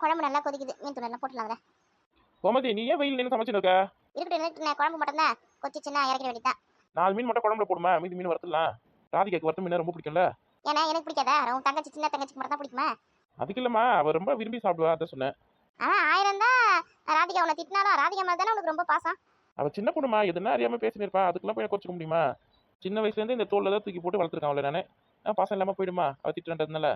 குழம்பு நல்லா கொதிக்குது, மீன் தூள் எல்லாம் போட்டுலாங்க. கோமதி, நீ ஏன் வெயில் நின்று சமைச்சுன்னு இருக்க? இருக்கட்டும், குழம்பு மட்டும் தான் கொச்சிச்சுன்னா இறக்கிட வேண்டியதான். 4 மீன் மட்டும் குழம்புல போடுமா, மீதி மீன் வறுத்துடலாம். ராதிகாக்கு வறுத்த மீன் ரொம்ப பிடிக்கும்ல. ஏன்னா எனக்கு பிடிக்காதா? உன் தங்கச்சி சின்ன தங்கச்சிக்கு மட்டும் தான் பிடிக்குமா? அதுக்கு இல்லம்மா, அவ ரொம்ப விரும்பி சாப்பிடுவா, அதான் சொன்னேன். ஆனா 1000 தான் ராதிகா உன்னை திட்டினாலும் ராதிகா மேல தானே உனக்கு ரொம்ப பாசம். அவ சின்ன பொண்ணுமா, எதுனா அறியாம பேசினிருப்பா, அதுக்கெல்லாம் போய் குறைச்சிக்க முடியுமா? சின்ன வயசுல இருந்து இந்த தோல்ல தான் தூக்கி போட்டு வளர்த்துருக்கான் அவளை நானு. பாசம் இல்லாம போயிடுமா அவ திட்டுறதுனால?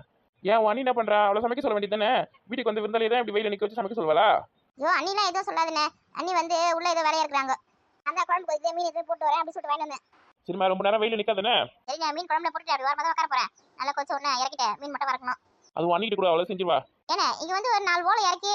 ஏன் உன் அண்ணி என்ன பண்றா? அவளை சமைக்க சொல்ல வேண்டியது தானே? வீட்டுக்கு வந்து விருந்தாலே தான் இப்படி வெயில நிக்க வச்சு சமைக்க சொல்வாளா? ஐயோ அண்ணிலாம் எதுவும் சொல்லாதுண்ணே. அண்ணி வந்து உள்ள ஏதோ வேலையா இருக்கிறாங்க. அந்த குழம்பு கொதிக்குது, மீன் எதுவும் போட்டு வரேன் அப்படி சொல்லிட்டு வாங்கிட்டு வந்தேன். சரிம்மா, ரொம்ப நேரம் வெயில நிக்காதானே? சரிங்க, மீன் குழம்புல போட்டுட்டு அப்படி ஓரமாக தான் உட்கார போறேன். நல்லா கொதிச்ச உடனே இறக்கிட்டேன், மீன் மட்டும் வறக்கணும். அது உன் அண்ணிக்கிட்ட கூட அவளை செஞ்சுவா. ஏன்னா இங்க வந்து ஒரு 4 ஓலை இறக்கி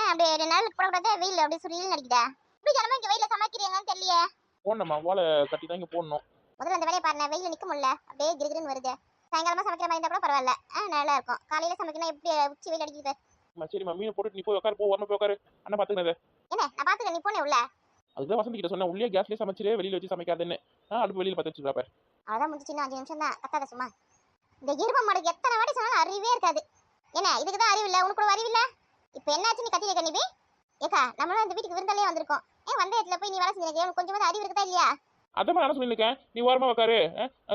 அப்படியே 2 நாளுக்கு போடக்கூடாது, வெயில் அப்படி சுரியில் நடிக்குதா? இப்படி தினமும் இங்க வெயில சமைக்கிறீங்கன்னு தெரியலையே. போடணுமா, ஓலை கட்டி தான் இங்க போடணும். முதல்ல அந்த வேலையை பாருங்க, வெயில நிக்க முடியல, அப்படியே கிருகிருன்னு வருது. சாயங்காலமா சமைக்கிற மாதிரி இருந்தா கூட பரவாயில்ல, நல்லா இருக்கும். காலையில சமைக்கணும், எப்படி உச்சி வெயில் அடிக்குது. சரிம்மா, மீன் போட்டு நீ போய் உட்காரு, போ, ஓரமா போய் உட்காரு. அண்ணா பாத்துக்கிறத. என்ன நான் பாத்துக்க, நீ போனே உள்ள. அதுதான் வசந்தி கிட்ட சொன்னேன், உள்ளே கேஸ்லயே சமைச்சிரு, வெளியில வச்சு சமைக்காதுன்னு. அடுப்பு வெளியில பத்த வச்சுருப்பா. அதான் முடிஞ்சு, இன்னும் 5 நிமிஷம் தான், கத்தாத சும்மா. இந்த இரும்ப மாடுக்கு எத்தனை வாட்டி சொன்னாலும் அறிவே இருக்காது. என்ன இதுக்கு தான் அறிவு இல்ல, உனக்கு கூட அறிவு இல்ல. இப்ப என்னாச்சு நீ கத்திரிக்க நிபி? ஏக்கா நம்மளும் இந்த வீட்டுக்கு விருந்தாலே வந்திருக்கோம், வந்த இடத்துல போய் நீ வேலை செஞ்சிருக்க, உனக்கு கொஞ்சமாவது அறிவு இருக்குதா இல்லையா? அதான் நான் சொல்லியிருக்கேன், நீ ஓரமா உட்காரு,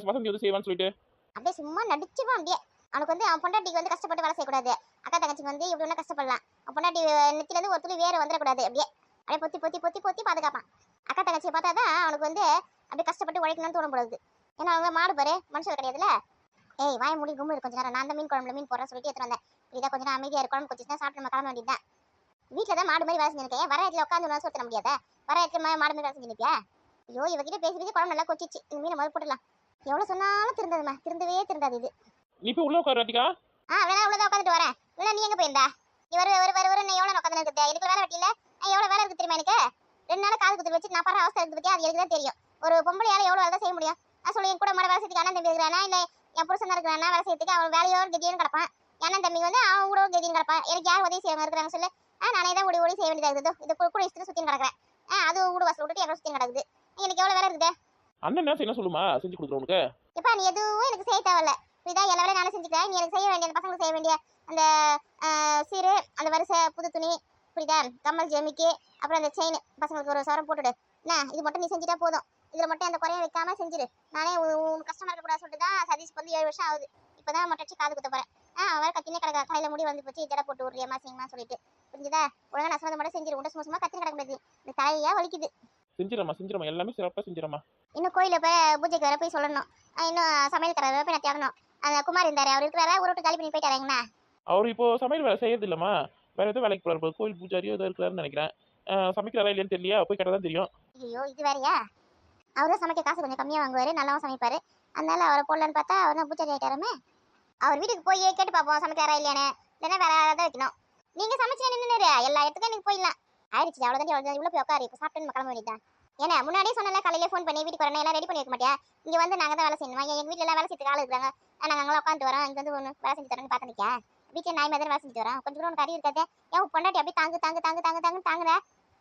வசந்தி வந்து செய்வான்னு சொல்லிட்டு. அப்படியே சும்மா நடிச்சுவான் அப்படியே. அவனுக்கு வந்து அவன் பொண்டாட்டிக்கு வந்து கஷ்டப்பட்டு வேலை செய்யக்கூடாது, அக்கா தங்கச்சிக்கு வந்து இப்படி ஒண்ணு கஷ்டப்படலாம். அவன் பொண்டாட்டி நெத்தில இருந்து ஒரு துளி வேற வந்துடக்கூடாது, அப்படியே அப்படியே பொத்தி பொத்தி பொத்தி பொத்தி பாதுகாப்பான். அக்கா தங்கச்சியை பார்த்தாதான் அவனுக்கு வந்து அப்படியே கஷ்டப்பட்டு உழைக்கணும்னு தோண போடுது. ஏன்னா அவங்க மாடு பாரு, மனுஷன் கிடையாதுல. ஏய் வாய மூடி கும்பு, கொஞ்ச நேரம் நான் அந்த மீன் குழம்புல மீன் போடுறேன் சொல்லிட்டு எடுத்துட்டு வந்தேன். இதான் கொஞ்ச நேரம் அமைதியா குழம்பு கொச்சிச்சுன்னா சாப்பிட்டு நம்ம கிளம்ப வேண்டியதுதான். வீட்டில் தான் மாடு மாதிரி வேலை செஞ்சிருக்கேன், வர இடத்துல உட்காந்து சொல்ல முடியாத? வர இடத்துல மாடு மாதிரி வேலை செஞ்சிருக்கியா? ஐயோ இவகிட்ட பேசி பேசி குழம்பு நல்லா கொச்சிச்சு, இந்த மீனை முதல் போட்டுடலாம். எவ்வளவு சொன்னாலும் திருந்ததுமா, திருந்தவே திருந்தாது இது. நீ போய் உள்ள உட்காரு ராதிகா. வேணா உள்ளதான் உட்காந்துட்டு வரேன். இல்ல நீ எங்க போயிருந்தா? நீ வர எவ்வளவு உட்காந்து இருக்குது? எனக்கு வேலை வெட்டியில எவ்வளவு வேலை இருக்கு தெரியுமா எனக்கு? 2 நாள் காது குத்து வச்சு நான் படுற அவஸ்தை இருக்கு பத்தியா? அது எனக்கு தான் தெரியும். ஒரு பொம்பளையால எவ்வளவு வேலை செய்ய முடியும்? நான் சொல்லி என் கூட மாட வேலை செய்யறதுக்கு அண்ணன் தம்பி இருக்கிறானா, இல்ல என் புருஷன் தான் இருக்கிறானா வேலை செய்யறதுக்கு? அவன் வேலையோட கதியும் கிடப்பான், அண்ணன் தம்பி வந்து அவன் கூட கதியும் கிடப்பான். எனக்கு யார் உதவி செய்யறவங்க இருக்கிறாங்க சொல்லு? நானே தான் ஓடி ஓடி செய்ய வேண்டியதா இருக்குது. இது கூட இஷ்டத்துக்கு சுத்தி கிடக்குறேன். அது வீடு வாசல் விட்டுட்டு எவ்வளவு சுத்தி கிடக்குது. எனக்கு எவ்வளவு வேலை இருக்குது? அண்ணன் என்ன செய்ய சொல்லுமா, செஞ்சு கொடுக்குறேன் உனக்கு. எப்பா நீ எதுவும் எனக்கு செய்ய தேவையில்ல, இதான் எல்லா வேலையும் நானே செஞ்சுக்கிறேன். நீ எனக்கு செய்ய வேண்டிய அந்த பசங்களுக்கு செய்ய வேண்டிய அந்த சீரு, அந்த வரிசை புது துணி, புரியுதா? கம்மல் ஜெமிக்கு, அப்புறம் அந்த செயின் பசங்களுக்கு ஒரு சவரம் போட்டுடு. என்ன இது மட்டும் நீ செஞ்சுட்டா போதும். இதுல மட்டும் அந்த குறைய வைக்காம செஞ்சிரு. நானே உன் கஷ்டமா இருக்கக்கூடாது சொல்லிட்டு தான் சதீஷ்க்கு வந்து 7 வருஷம் ஆகுது. இப்பதான் மொட்டச்சு காது குத்த போறேன். அவன் கத்தினே கிடக்கா, கையில முடி வந்து போச்சு, ஜடை போட்டு விடுறியம்மா சிங்கமா சொல்லிட்டு. புரிஞ்சுதா? ஒழுங்கா நான் சொன்னதை மட்டும் செஞ்சிரு. உண்ட சும்மா சும்மா கத்தினு கிடக்க முடியாது, இந்த தலையா வலிக்குது. செஞ்சிடமா, எல்லாமே சிறப்பா செஞ்சிடமா. இன்னும் கோயில போய் பூஜைக்கு வர போய் சொல்லணும். இன்னும் சமையல்காரர் போய் நான் தேடணும். அந்த குமார் இருந்தாரு, அவர் இருக்கிறாரா? ஒரு விட்டு காலி பண்ணி போயிட்டாருங்கண்ணா. அவர் இப்போ சமையல் வேலை செய்யறது இல்லம்மா, வேற ஏதோ வேலைக்கு போறாரு, கோயில் பூஜாரியோ ஏதோ இருக்கிறாருன்னு நினைக்கிறேன். சமைக்கிறாரா இல்லையான்னு தெரியலையா, போய் கேட்டா தான் தெரியும். ஐயோ இது வேறையா? அவரும் சமைக்க காசு கொஞ்சம் கம்மியா வாங்குவாரு, நல்லாவும் சமைப்பாரு. அதனால அவரை போடலான்னு பார்த்தா அவர் பூஜை ஆயிட்டாருமே. அவர் வீட்டுக்கு போய் கேட்டு பார்ப்போம் சமைக்காரா இல்லையானே, இல்லைன்னா வேற யாராவது வைக்கணும். நீங்க சமைச்சு நின்று எல்லா இடத்துக்கும் எனக்கு போயிடலாம். ஆயிடுச்சு அவ்வளோதான், இவ்வளோ போய் உட்காரு, இப்போ சாப்பிட்டு கிளம்ப வேண்டியதான். ஏன்னா முன்னாடியே சொன்னால காலையிலே ஃபோன் பண்ணி வீட்டுக்கு வரணும், எல்லாம் ரெடி பண்ணி வைக்க மாட்டியா? இங்கே வந்து நாங்கள் தான் வேலை செய்யணுமா? எங்கள் வீட்டில் எல்லாம் வேலை செய்யறதுக்கு ஆள் இருக்கிறாங்க. நாங்கள் அங்கே உட்காந்து வரோம், இங்கே வந்து ஒன்று வேலை செஞ்சு தரோன்னு பார்த்து நிற்க. வீட்டில் நாய் மாதிரி வேலை செஞ்சுட்டு வரோம், கொஞ்சம் கூட உனக்கு அறிவு இருக்காது. ஏன் பொண்டாட்டி அப்படியே தாங்கு தாங்கு தாங்கு தாங்கு தாங்கு தாங்குற?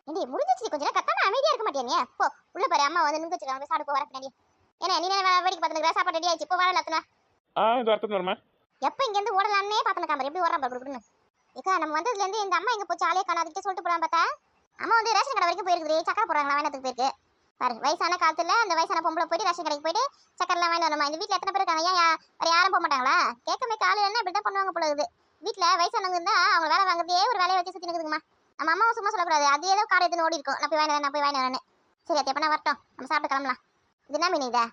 இண்டி முடிஞ்சிச்சு, கொஞ்சம் நேரம் கத்தாம அமைதியா இருக்க மாட்டியா நீ? போ உள்ள பாரு, அம்மா வந்து நின்று வச்சுக்காங்க, சாப்பிட போ வர பின்னாடி. ஏன்னா நீ வேடிக்கை பார்த்துக்கிற, சாப்பாடு ரெடி ஆயிடுச்சு, இப்போ வர லத்துனா. இது அர்த்தம் வருமா? எப்போ இங்கேருந்து ஓடலான்னே பார்த்துன காமர் எப்படி ஓடுறான் பாரு. ஏக்கா நம்ம வந்ததுலேருந்து இந்த அம்மா எங்கே போச்சு, ஆளே காணாதுக்கிட்டே சொல்லிட்டு போகலாம் பார்த்தா அம்மா வந்து ரேஷன் கடை வரைக்கும் போயிருக்குது, சக்கரை போடுறாங்களா வாங்கினதுக்கு போயிருக்கு பாரு. வயசான காலத்துல அந்த வயசான பொம்பளை போயிட்டு ரேஷன் கடைக்கு போயிட்டு சக்கரெல்லாம் வாங்கி வரணுமா? இந்த வீட்டில் எத்தனை பேர் இருக்காங்க? ஏன் வேற யாரும் போக மாட்டாங்களா? கேட்கமே காலு என்ன இப்படி தான் பண்ணுவாங்க போல இருக்குது. வீட்டில் வயசானவங்க இருந்தா அவங்க வேலை வாங்குறதே ஒரு வேலையை வச்சு சுற்றி நிற்குதுங்கம்மா. நம்ம அம்மாவும் சும்மா சொல்லக்கூடாது, அது ஏதோ காடை எடுத்துன்னு ஓடி இருக்கும், நான் போய் வாங்கி வரேன்னு. சரி அது எப்போ நான் வரட்டும், நம்ம சாப்பிட்டு கிளம்பலாம். இது என்ன மீன் இதா?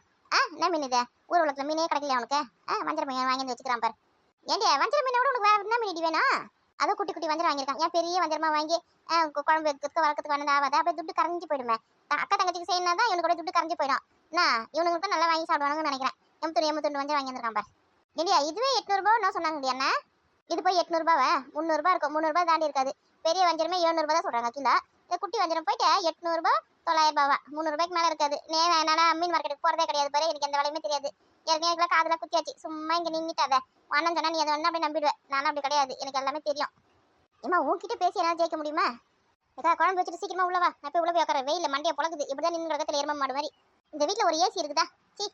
என்ன மீன் இது? ஊர் உலகத்தில் மீனே கிடைக்கல அவனுக்கு. வஞ்சர மீன் வாங்கி வந்து வச்சுக்கிறான் பாரு. ஏண்டி வஞ்சர மீனோட உனக்கு வேற என்ன மீன் வேணும்? அதுவும் குட்டி குட்டி வஞ்சரம் வாங்கியிருக்கான். ஏன் பெரிய வஞ்சரமா வாங்கி குழம்பு வைக்கிறதுக்கு வளர்க்கறதுக்கு வேணும் ஆகாது, அப்படியே துட்டு கரைஞ்சி போயிடுமே. அக்கா தங்கச்சிக்கு செய்யணும் தான் இவனுக்கு கூட துட்டு கரைஞ்சி போயிடும். இவனுக்கு தான் நல்லா வாங்கி சாப்பிடுவாங்கன்னு நினைக்கிறேன். எம்பத்துண்டு வஞ்சரம் வாங்கி வந்திருக்கான் பாரு. இல்லையா இதுவே 800 ரூபா என்ன சொன்னாங்க இல்லையா? என்ன இது போய் 800 ரூபாவா? 300 ரூபா இருக்கும், 300 ரூபாய் தாண்டி இருக்காது. பெரிய வஞ்சரமே 700 ரூபா தான் சொல்றாங்க கிலோ. இந்த குட்டி வஞ்சரம் போயிட்டு 800 ரூபாய் 900 ரூபாவா? 300 ரூபாய்க்கு மேல இருக்காது. என்னால மீன் மார்க்கெட்டுக்கு போறதே கிடையாது பாரு, எனக்கு எந்த வேலையுமே தெரியாது. ஏற்கனவே காதுல குத்தியாச்சு, சும்மா இங்க நின்றுட்டாத. அண்ணன் சொன்னா நீ அதை ஒண்ணு அப்படி நம்பிடுவேன், நானும் அப்படி கிடையாது, எனக்கு எல்லாமே தெரியும். ஏமா உன்கிட்ட பேசி என்னால ஜெயிக்க முடியுமா? ஏதா குழம்பு வச்சுட்டு சீக்கிரமா உள்ளவா, நான் போய் உள்ள போய் உட்கார. வெயில மண்டையை பொழக்குது, இப்படிதான் நின்று இடத்துல எரும மாடு மாதிரி. இந்த வீட்டுல ஒரு ஏசி இருக்குதா? சி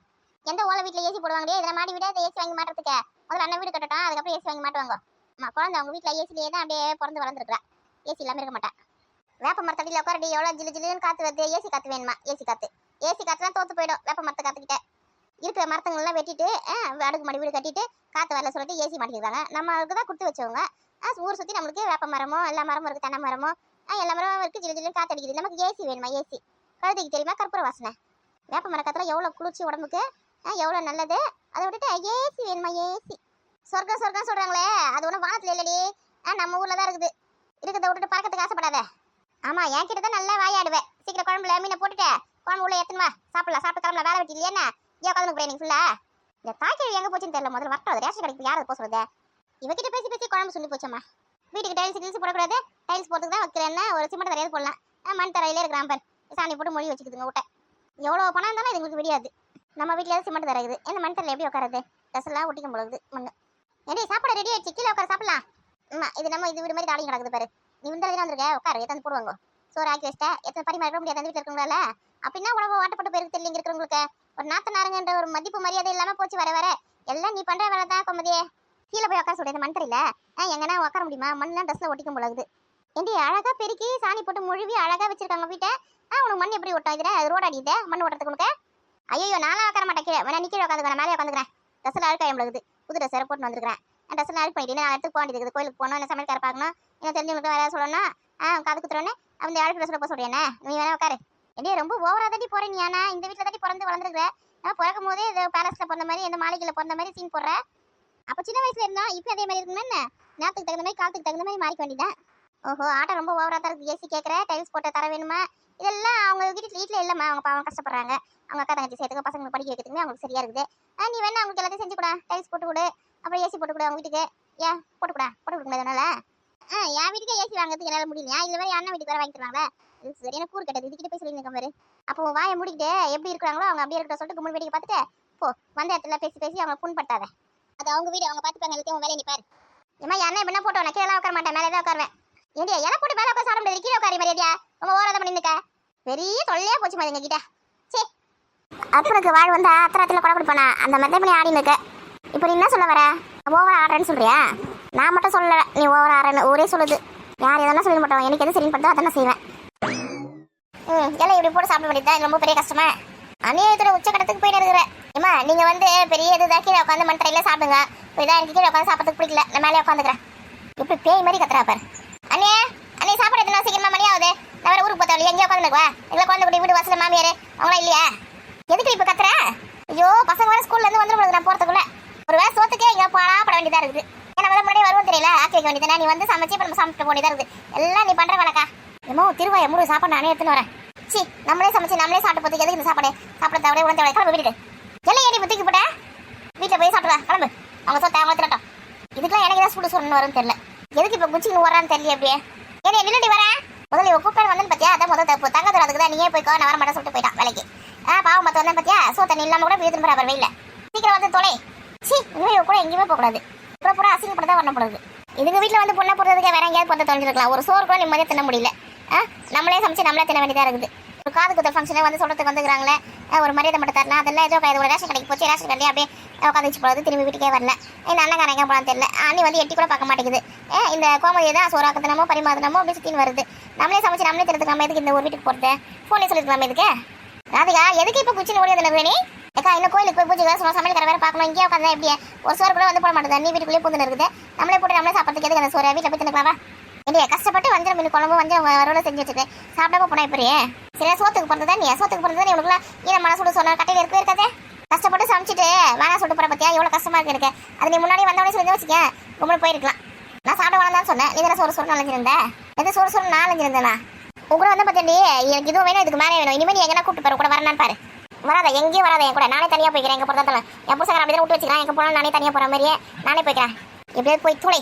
எந்த ஓலை வீட்டுல ஏசி போடுவாங்களே, இதில் மாடி விட ஏசி வாங்கி மாட்டுறதுக்கு முதல்ல அண்ணன் வீடு கட்டட்டும், அதுக்கப்புறம் ஏசி வாங்கி மாட்டுவாங்க. குழந்தை அவங்க வீட்டில் ஏசிலேயே தான் அப்படியே பிறந்து வளர்ந்துருக்குறா. ஏசி இல்லாமல் இருக்க மாட்டா. வேப்ப மரத்தடியில் உட்காரடி எவ்வளோ ஜிலு ஜிலுன்னு காற்று வருது. ஏசி காற்று வேணுமா? ஏசி காற்றுலாம் தோற்று போயிடும். வேப்ப மரத்தை காத்துக்கிட்ட இருக்கிற மரத்துங்கள்லாம் வெட்டிட்டு அடுக்குமாடி வீடு கட்டிட்டு காற்று வரல சொல்லிட்டு ஏசி மாட்டிக்கிறாங்க. நம்மளுக்கு தான் கொடுத்து வச்சவங்க. ஊர் சுற்றி நம்மளுக்கு வேப்ப மரமோ எல்லா மரமும் இருக்குது. தென்னை மரமோ எல்லா மரமும் இருக்குது. ஜிலு ஜிலுன்னு காற்று அடிக்குது. நமக்கு ஏசி வேணுமா? ஏசி கழுதைக்கு தெரியுமா கற்பூர வாசனை? வேப்ப மர காற்றுல எவ்வளோ குளிர்ச்சி உடம்புக்கு, எவ்வளோ நல்லது. அதை விட்டுட்டு ஏசி வேணுமா? ஏசி சொர்க்கம் சொல்கிறாங்களே, அது ஒன்றும் வானத்தில் இல்லடி. நம்ம ஊரில் தான் இருக்குது. இருக்கிறத விட்டுட்டு பறக்கிறதுக்கு ஆசைப்படாத. ஆமாம், என் கிட்ட தான் நல்லா வாயாடுவேன். சீக்கிரம் குழம்புல மீனை போட்டுட்டு குழம்பு உள்ள ஏற்றுமா சாப்பிடலாம். சாப்பிட்டு கிளம்பல. வேலை வெட்டி இல்லையா? ஏன் உட்காந்து போய் நீங்கள் ஃபுல்லா இந்த தாய்க்கழி எங்கே போச்சுன்னு தெரியல. முதல்ல வரட்டும். ரேஷன் கடைக்கு யாரை போக சொல்லுது? இவகிட்ட பேசி குழம்பு சொல்லி போச்சம்மா. வீட்டுக்கு டைல்ஸ் போடக்கூடாது. டைல்ஸ் போட்டுக்கு தான் வைக்கிறேன்னா ஒரு சிமெண்ட் தரையாவது போடலாம். மண் தரையிலே இருக்கிறான் பார். சாணி போட்டு மொழி வச்சுக்குதுங்க விட்ட. எவ்வளோ பணம் இருந்தாலும் இதுங்களுக்கு விடியாது. நம்ம வீட்டில் சிமெண்ட் தரையுது. இந்த மண் தரையில் எப்படி உட்காருது? ட்ரெஸ் எல்லாம் ஒட்டிக்கும் போடுது மண்ணு. ஏடி சாப்பாடு ரெடி ஆயிடுச்சு. கீழே உட்கார சாப்பிடலாம். இது நம்ம இது வீடு மாதிரி தாடி கிடக்குது பாரு. நீ விருந்தாளி வந்திருக்க. உட்காரு. எத்தனை போடுவாங்க சோறு ஆக்கி வச்சிட்டா. எத்தனை பரிமாற முடியாது அந்த வீட்டில் இருக்குங்களா? அப்படின்னா உடம்பு வாட்டப்பட்டு போயிருக்கு தெரியல. இருக்கிறவங்களுக்கு ஒரு நாத்தனாருங்கன்ற ஒரு மதிப்பு மரியாதை இல்லாமல் போச்சு. வர எல்லாம் நீ பண்ணுற வேலை தான் கொம்பதியே. கீழே போய் உட்கார சொல்லுது மண் தரையில். எங்கன்னா உட்கார முடியுமா? மண்ணெலாம் ட்ரெஸ்ஸில் ஒட்டிக்கும் போலகுது. ஏண்டி அழகாக பெருக்கி சாணி போட்டு மொழிவி அழகாக வச்சிருக்காங்க வீட்டை. உனக்கு மண் எப்படி ஒட்டும்? இதில் அது ரோடு அடியுது மண் ஓட்டுறதுக்கு உனக்கு. ஐயோ நானும் உட்கார மாட்டேன். கீழே வேணா நீ கீழே உட்காந்துக்கிறேன். மேலே உட்காந்துக்கிறேன். ட்ரெஸ்ஸில் அழுக்காயம் போலகுது. புது ட்ரெஸ் வேறு போட்டு வந்துருக்கிறேன். ட்ரெஸ்ஸில் அழுக்கு பண்ணிட்டு நான் எடுத்து போக வேண்டியது. கோயிலுக்கு போகணும். என்ன சமையல்கார பார்க்கணும். என்ன தெரிஞ்சவங்களுக்கு வேறு சொல்லணும். காது குத்துறோன்னு அந்த அழுக்கு ட்ரெஸ்ஸில் போக சொல்கிறேன். நீ வேணா உட்காரு. ஏடி ரொம்ப ஓவராக தாட்டி போகிறேன் நீ. ஆனால் இந்த வீட்டில் தாட்டி பிறந்து வளர்ந்துருக்குற. பிறக்கும் போதே இது பேலஸில் பிறந்த மாதிரி இந்த மாளிகையில் பிறந்த மாதிரி சீன் போடுற. அப்போ சின்ன வயசுல இருந்தால் இப்போ அதே மாதிரி இருக்குன்னு என்ன? நேரத்துக்கு தகுந்த மாதிரி காலத்துக்கு தகுந்த மாதிரி மாறிக்க வேண்டியதான். ஓஹோ ஆட்டம் ரொம்ப ஓவராக தான் இருக்குது. ஏசி கேட்குற, டைல்ஸ் போட்டு தர வேணுமா? இதெல்லாம் அவங்க வீட்டில் இல்லைம்மா. அவங்க பாவம் கஷ்டப்படுறாங்க. அவங்க அக்கா தங்கச்சி சேர்த்துக்க பசங்களுக்கு படிக்க வைக்கிறதுக்குமே அவங்களுக்கு சரியா இருக்குது. நீ வேணா அவங்களுக்கு எல்லாத்தையும் செஞ்சு கூட. டைல்ஸ் போட்டு கொடு. அப்புறம் ஏசி போட்டு கொடு அவங்க வீட்டுக்கு. ஏன் போட்டு கொடுக்க முடியாதுனால? என் வீட்டுக்கு ஏசி வாங்குறதுக்கு என்னால் முடியலையா? இது மாதிரி அண்ணன் வீட்டுக்கு வேறு வாங்கிக்கிறாங்களா? இது சரியான கூறு கட்டது. இதுக்கிட்ட போய் சொல்லி பாரு. அப்போ வாயை மூடிக்கிட்டு எப்படி இருக்கிறாங்களோ அவங்க அப்படியே இருக்கிற சொல்லிட்டு கும்பல் வீட்டுக்கு பார்த்துட்டு போ. வந்த இடத்துல பேசி அவங்க புண்பட்டாத. அது அவங்க வீடு. அவங்க பார்த்துப்பாங்க. எல்லாத்தையும் வேலையை நிப்பாரு. ஏமா என்ன எப்படின்னா போட்டோ நான் கீழே உட்கார மாட்டேன். மேலே தான் உட்காருவேன். ஏடியா எல்லாம் போட்டு மேலே உட்கார சாப்பிட முடியாது. கீழே உட்காரி மாதிரியா ரொம்ப ஓராத பண்ணிருக்க. பெரிய தொல்லையா போச்சு மாதிரி எங்க கிட்ட. சரி அப்பனுக்கு வாழ் வந்தா அத்தராத்தில் கொலை கொடுப்பானா அந்த மாதிரி பண்ணி ஆடின்னு இருக்க. இப்போ நீ என்ன சொல்ல வர? ஓவர் ஆடுறேன்னு சொல்றியா? நான் மட்டும் சொல்லலை. நீ ஓவர் ஆடுறேன்னு ஊரே சொல்லுது. யார் எதனா சொல்ல மாட்டோம். எனக்கு எது சரின்னு பார்த்தா அதை நான் செய்வேன். எல்லாம் இப்படி போட்டு சாப்பிட வேண்டியது தான் ரொம்ப பெரிய கஷ்டமா? அநியாயத்தோட உச்சக்கட்டத்துக்கு போயிட்டு இருக்கிறேன். ஏமா நீங்க வந்து பெரிய இதுதான் கீழே உட்காந்து மண் தரையில சாப்பிடுங்க. இதான் எனக்கு கீழே உட்காந்து சாப்பிட்றதுக்கு பிடிக்கல. நான் மேலே உட்காந்துக்கிறேன். இப்படி பேய் மாதிரி கத்துறா பாரு. அண்ணே சாப்பாடு எத்தனை சீக்கிரமா மணி ஆகுது. நான் வேற ஊருக்கு பார்த்தா எங்கேயா உட்காந்துக்குவா? எங்களை குழந்தை கூட்டி வீடு வாசல மாமியாரு அவங்களா இல்லையா? எதுக்கு இப்ப கத்துற? ஐயோ பசங்க வேற ஸ்கூல்ல இருந்து வந்துடும் நான் போறதுக்குள்ள. ஒரு வேலை சோத்துக்கே இங்க பட வேண்டியதா இருக்குது. ஏன்னா முன்னாடி வருவோம் தெரியல. ஆக்கி வைக்க வேண்டியது. நீ வந்து சமைச்சு நம்ம சாப்பிட்டு போண்டியதா இருக்குது. எல்லாம் நீ பண்ற வேலைக்கா. ஏமோ திருவாய முழு சாப்பாடு நானே எடுத்துன்னு வரேன். சி நம்மளே சமைச்சு நம்மளே சாப்பிட்டு போதுக்கு எதுக்கு இந்த சாப்பாடு? சாப்பிட தவிர உடனே கிளம்பு வீட்டுக்கு. எல்லாம் ஏடி தூக்கி போட்ட வீட்டில் போய் சாப்பிடுவா. கிளம்பு. அவங்க சொத்தை அவங்க திரட்டும். இதுக்கெல்லாம் எனக்கு தான் சுடு சொல்லணும்னு வரும்னு தெரியல. எதுக்கு இப்போ குச்சின்னு வரான்னு தெரியல. அப்படியே ஏன்னா நின்றுடி வரேன். முதல்ல இவன் கூப்பிட்டு வந்து பார்த்தியா? அதான் முதல் தப்பு. தங்க தரதுக்கு தான் நீயே போய்க்கோ. நான் வர மாட்டேன் சொல்லிட்டு போயிட்டான் வேலைக்கு. பாவம் பார்த்து வந்தேன் பார்த்தியா? சோ தண்ணி இல்லாமல் கூட வீட்டு அப்புறம் வெயில சீக்கிரம் வந்து தொலை. சி இனிமேல் கூட எங்கேயுமே போகக்கூடாது. அப்புறம் பூரா அசிங்கப்பட தான் வரணும் போடுது. இதுங்க வீட்டில் வந்து பொண்ணை போடுறதுக்கு வேற எங்கேயாவது பொண்ணை தொலைஞ்சிருக்கலாம். ஒரு சோறு கூட நிம்மதியாக தின்ன முடியல. நம்மளே சமைச்சு நம்மளே தின்ன வேண்டியதாக இருக்குது. ஒரு காது குத்தல் ஃபங்க்ஷனை வந்து சொல்கிறதுக்கு வந்துக்கிறாங்களே. ஒரு மரியாதை மட்டும் தரலாம். அதெல்லாம் ஏதோ ஒரு ரேஷன் கடைக்கு போச்சு. ரேஷன் கடையே அப்படியே உட்காந்துச்சு போகிறது. திரும்பி வீட்டுக்கே வரல. இந்த அண்ணன் எங்கே போனான்னு தெரியல. அண்ணி வந்து எட்டி கூட பார்க்க மாட்டேங்குது. இந்த கோமதியை தான் சோறாக்கத்தினமோ பரிமாதனமோ அப்படி சுற்றின்னு வருது. நம்மளே சமைச்சு நம்மளே திறத்துக்கு நம்ம எதுக்கு இந்த ஒரு வீட்டுக்கு போகிறது? ஃபோனே சொல்லிருக்கலாம் எதுக்கு? ராதிகா எதுக்கு இப்போ குச்சின்னு ஓடியதில்லை வேணி? ஏக்கா இன்னும் கோயிலுக்கு போய் பூஜை வேறு சமையல் வேறு பார்க்கணும். இங்கேயே உட்காந்து எப்படியே ஒரு சோறு கூட வந்து போட மாட்டேங்குது. நீ வீட்டுக்குள்ளேயே பூந்து இருக்குது. நம்மளே போட்டு நம்மளே சாப்பிட்றதுக்கு எதுக்கு அந்த சோறு வீட்டில் போய் தின்னுக்கலாமா? இல்லையா கஷ்டப்பட்டு வஞ்சரம் மீன் குழம்பு வஞ்சரம் வரோட செஞ்சு வச்சுருக்கேன். சாப்பிடாம போனா இப்படியே சரி சோத்துக்கு பிறந்ததா நீ? சோத்துக்கு பிறந்ததா இவனுக்குலாம் ஈர மன சுடு சொன்ன கட்டையில் இருக்கவே இருக்காது. கஷ்டப்பட்டு சமைச்சிட்டு வேணா சொல்லிட்டு போகிற பற்றியா எவ்வளோ கஷ்டமா இருக்கு எனக்கு. அது நீ முன்னாடி வந்தவனே சொல்லி வச்சுக்கேன். ரொம்ப போயிருக்கலாம். நான் சாப்பிட வேணாம் சொன்னேன். நீ தானே சோறு அலைஞ்சிருந்தேன். எது சோறு நான் அலைஞ்சிருந்தேனா? உங்களை வந்து பார்த்தியாண்டி எனக்கு இதுவும் வேணும் இதுக்கு மேலே வேணும். இனிமேல் நீ எங்கன்னா கூப்பிட்டு போகிற கூட வரேன்னு பாரு. வராத எங்கேயும் வராத என் கூட. நானே தனியாக போய்க்கிறேன். எங்கே போகிறதால என் புதுசாக அப்படி தான் விட்டு வச்சுக்கிறேன். எங்கே போனாலும் நானே தனியாக போகிற மாதிரியே நானே போய்க்கிறேன். எப்படியாவது போய் துளை.